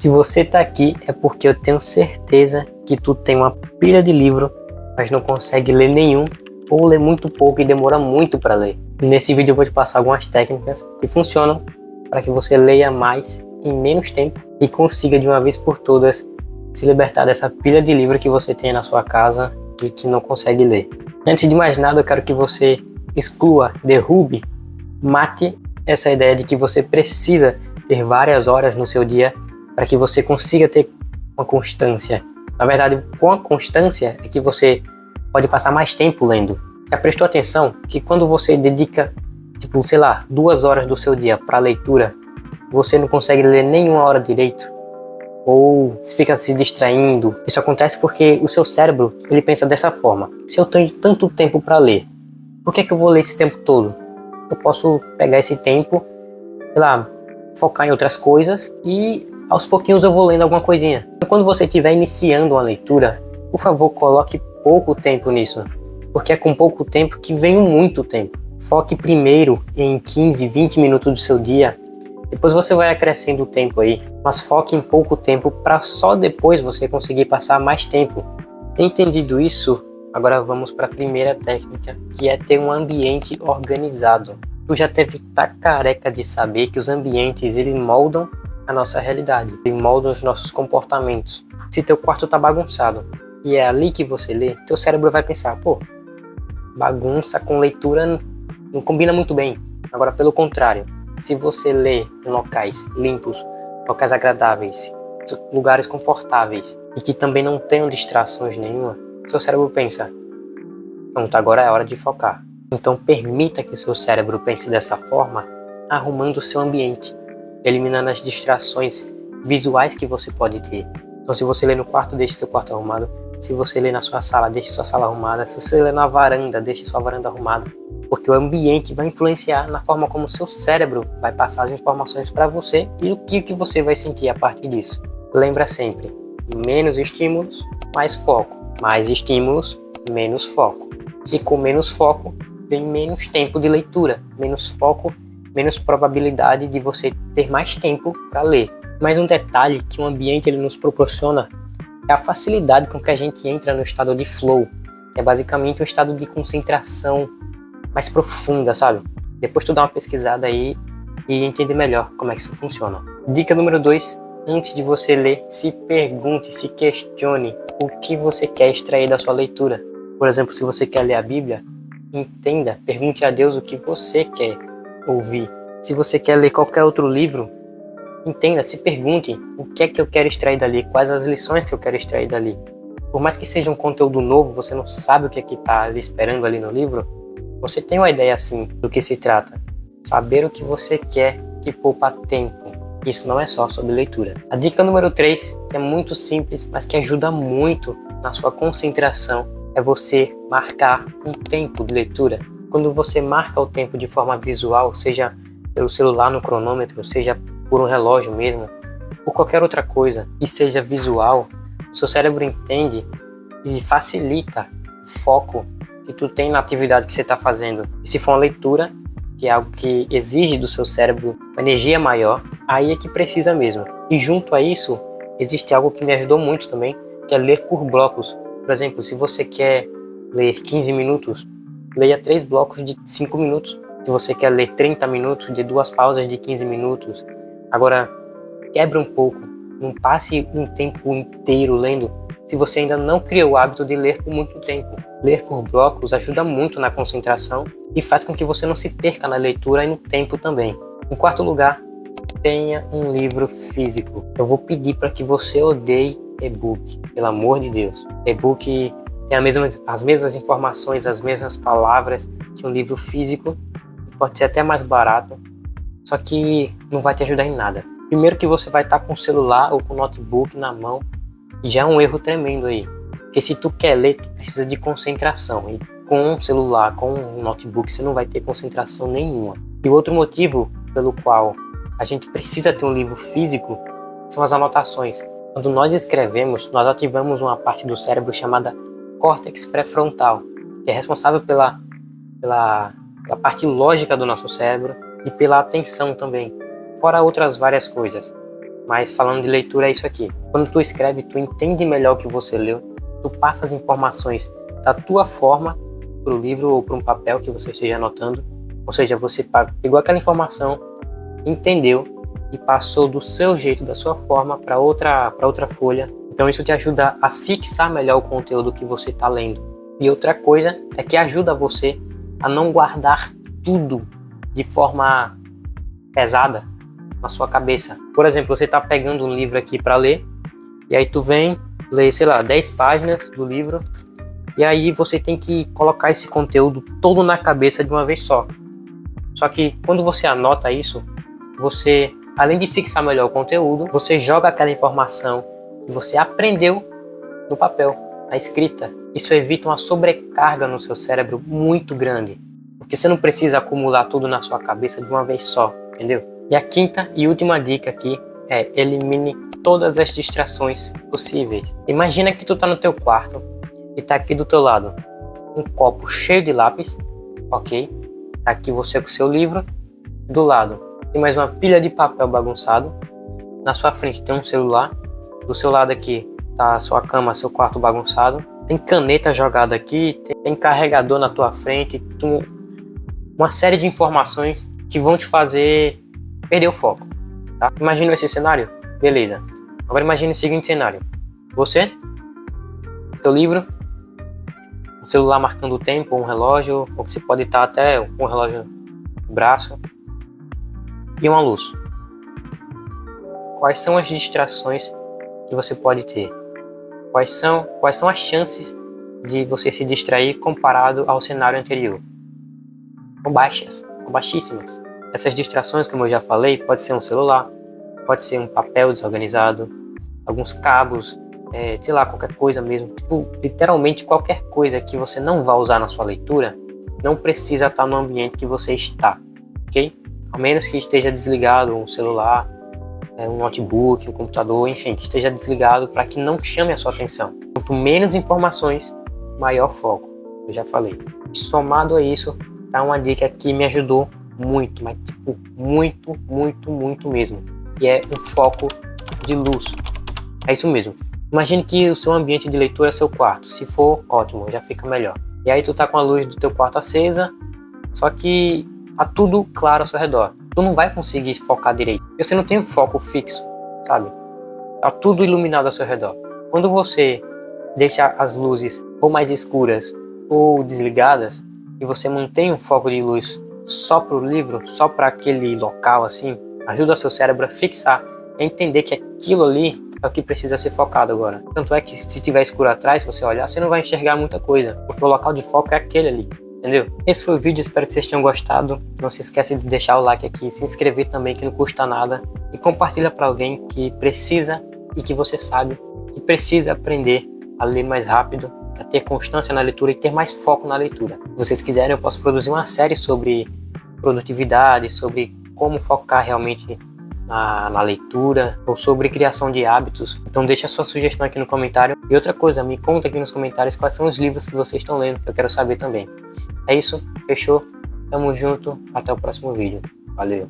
Se você tá aqui é porque eu tenho certeza que tu tem uma pilha de livro, mas não consegue ler nenhum ou lê muito pouco e demora muito para ler. Nesse vídeo eu vou te passar algumas técnicas que funcionam para que você leia mais em menos tempo e consiga de uma vez por todas se libertar dessa pilha de livro que você tem na sua casa e que não consegue ler. Antes de mais nada, eu quero que você exclua, derrube, mate essa ideia de que você precisa ter várias horas no seu dia para que você consiga ter uma constância. Na verdade, com a constância é que você pode passar mais tempo lendo. Já prestou atenção que quando você dedica, 2 horas do seu dia para leitura, você não consegue ler nenhuma hora direito? Ou fica se distraindo? Isso acontece porque o seu cérebro, ele pensa dessa forma: se eu tenho tanto tempo para ler, por que eu vou ler esse tempo todo? Eu posso pegar esse tempo, focar em outras coisas e aos pouquinhos eu vou lendo alguma coisinha. Quando você estiver iniciando uma leitura, por favor, coloque pouco tempo nisso, porque é com pouco tempo que vem muito tempo. Foque primeiro em 15, 20 minutos do seu dia, depois você vai acrescendo o tempo aí, mas foque em pouco tempo para só depois você conseguir passar mais tempo. Entendido isso, agora vamos para a primeira técnica, que é ter um ambiente organizado. Tu já deve estar careca de saber que os ambientes, eles moldam a nossa realidade, eles moldam os nossos comportamentos. Se teu quarto tá bagunçado e é ali que você lê, teu cérebro vai pensar: bagunça com leitura não combina muito bem. Agora, pelo contrário, se você lê em locais limpos, locais agradáveis, lugares confortáveis e que também não tenham distrações nenhuma, seu cérebro pensa: pronto, agora é hora de focar. Então permita que o seu cérebro pense dessa forma, arrumando o seu ambiente, eliminando as distrações visuais que você pode ter. Então, se você lê no quarto, deixe seu quarto arrumado. Se você lê na sua sala, deixe sua sala arrumada. Se você lê na varanda, deixe sua varanda arrumada. Porque o ambiente vai influenciar na forma como o seu cérebro vai passar as informações para você e o que você vai sentir a partir disso. Lembra sempre: menos estímulos, mais foco. Mais estímulos, menos foco. E com menos foco, vem menos tempo de leitura. Menos foco, menos probabilidade de você ter mais tempo para ler. Mas um detalhe que o ambiente ele nos proporciona é a facilidade com que a gente entra no estado de flow, que é basicamente um estado de concentração mais profunda, sabe? Depois tu dá uma pesquisada aí e entende melhor como é que isso funciona. Dica número 2, antes de você ler, se pergunte, se questione o que você quer extrair da sua leitura. Por exemplo, se você quer ler a Bíblia, entenda, pergunte a Deus o que você quer ouvir. Se você quer ler qualquer outro livro, entenda, se pergunte o que é que eu quero extrair dali, quais as lições que eu quero extrair dali. Por mais que seja um conteúdo novo, você não sabe o que é que está esperando ali no livro, você tem uma ideia assim do que se trata. Saber o que você quer que poupa tempo. Isso não é só sobre leitura. A dica número 3, que é muito simples, mas que ajuda muito na sua concentração, é você marcar um tempo de leitura. Quando você marca o tempo de forma visual, seja pelo celular no cronômetro, seja por um relógio mesmo, por qualquer outra coisa que seja visual, o seu cérebro entende e facilita o foco que tu tem na atividade que você está fazendo. E se for uma leitura, que é algo que exige do seu cérebro uma energia maior, aí é que precisa mesmo. E junto a isso, existe algo que me ajudou muito também, que é ler por blocos. Por exemplo, se você quer ler 15 minutos, leia 3 blocos de 5 minutos. Se você quer ler 30 minutos, de 2 pausas de 15 minutos. Agora, quebre um pouco, não passe um tempo inteiro lendo se você ainda não criou o hábito de ler por muito tempo. Ler por blocos ajuda muito na concentração e faz com que você não se perca na leitura e no tempo também. Em quarto lugar, tenha um livro físico. Eu vou pedir para que você odeie e-book, pelo amor de Deus. E-book tem as mesmas informações, as mesmas palavras que um livro físico, pode ser até mais barato, só que não vai te ajudar em nada. Primeiro que você vai estar com o celular ou com o notebook na mão, e já é um erro tremendo aí. Porque se tu quer ler, tu precisa de concentração. E com o celular, com o notebook, você não vai ter concentração nenhuma. E o outro motivo pelo qual a gente precisa ter um livro físico são as anotações. Quando nós escrevemos, nós ativamos uma parte do cérebro chamada córtex pré-frontal, que é responsável pela parte lógica do nosso cérebro e pela atenção também, fora outras várias coisas. Mas falando de leitura é isso aqui. Quando tu escreve, tu entende melhor o que você leu, tu passa as informações da tua forma para o livro ou para um papel que você esteja anotando. Ou seja, você pegou aquela informação, entendeu e passou do seu jeito, da sua forma para outra folha. Então isso te ajuda a fixar melhor o conteúdo que você está lendo. E outra coisa é que ajuda você a não guardar tudo de forma pesada na sua cabeça. Por exemplo, você está pegando um livro aqui para ler, e aí tu vem ler, sei lá, 10 páginas do livro, e aí você tem que colocar esse conteúdo todo na cabeça de uma vez só. Só que quando você anota isso, você, além de fixar melhor o conteúdo, você joga aquela informação que você aprendeu no papel, na escrita. Isso evita uma sobrecarga no seu cérebro muito grande, porque você não precisa acumular tudo na sua cabeça de uma vez só, entendeu? E a quinta e última dica aqui é: elimine todas as distrações possíveis. Imagina que tu tá no teu quarto e tá aqui do teu lado um copo cheio de lápis, ok? Tá aqui você com o seu livro, do lado tem mais uma pilha de papel bagunçado, na sua frente tem um celular, do seu lado aqui tá a sua cama, seu quarto bagunçado, tem caneta jogada aqui, tem carregador na tua frente, uma série de informações que vão te fazer perder o foco, tá? Imagina esse cenário? Beleza. Agora imagine o seguinte cenário. Você, seu livro, um celular marcando o tempo, um relógio, ou que você pode estar até com um relógio no braço, e uma luz. Quais são as distrações que você pode ter? Quais são as chances de você se distrair comparado ao cenário anterior? São baixas, são baixíssimas. Essas distrações, como eu já falei, pode ser um celular, pode ser um papel desorganizado, alguns cabos, sei lá, qualquer coisa mesmo. Tipo, literalmente qualquer coisa que você não vai usar na sua leitura, não precisa estar no ambiente que você está, ok? Ao menos que esteja desligado um celular, um notebook, um computador, enfim, que esteja desligado para que não chame a sua atenção. Quanto menos informações, maior foco, eu já falei. Somado a isso, tá uma dica que me ajudou muito, mas tipo, muito mesmo, que é um foco de luz. É isso mesmo. Imagine que o seu ambiente de leitura é seu quarto. Se for, ótimo, já fica melhor. E aí tu tá com a luz do teu quarto acesa, só que tá tudo claro ao seu redor. Tu não vai conseguir focar direito, porque você não tem um foco fixo, sabe? Tá tudo iluminado ao seu redor. Quando você deixa as luzes ou mais escuras ou desligadas, e você mantém um foco de luz só para o livro, só para aquele local assim, ajuda seu cérebro a fixar, a entender que aquilo ali é o que precisa ser focado agora. Tanto é que se tiver escuro atrás, se você olhar, você não vai enxergar muita coisa, porque o local de foco é aquele ali, entendeu? Esse foi o vídeo, espero que vocês tenham gostado. Não se esqueça de deixar o like aqui, se inscrever também, que não custa nada, e compartilha para alguém que precisa e que você sabe que precisa aprender a ler mais rápido, a ter constância na leitura e ter mais foco na leitura. Se vocês quiserem, eu posso produzir uma série sobre produtividade, sobre como focar realmente na leitura, ou sobre criação de hábitos. Então deixa a sua sugestão aqui no comentário. E outra coisa, me conta aqui nos comentários quais são os livros que vocês estão lendo, que eu quero saber também. É isso, fechou? Tamo junto, até o próximo vídeo. Valeu!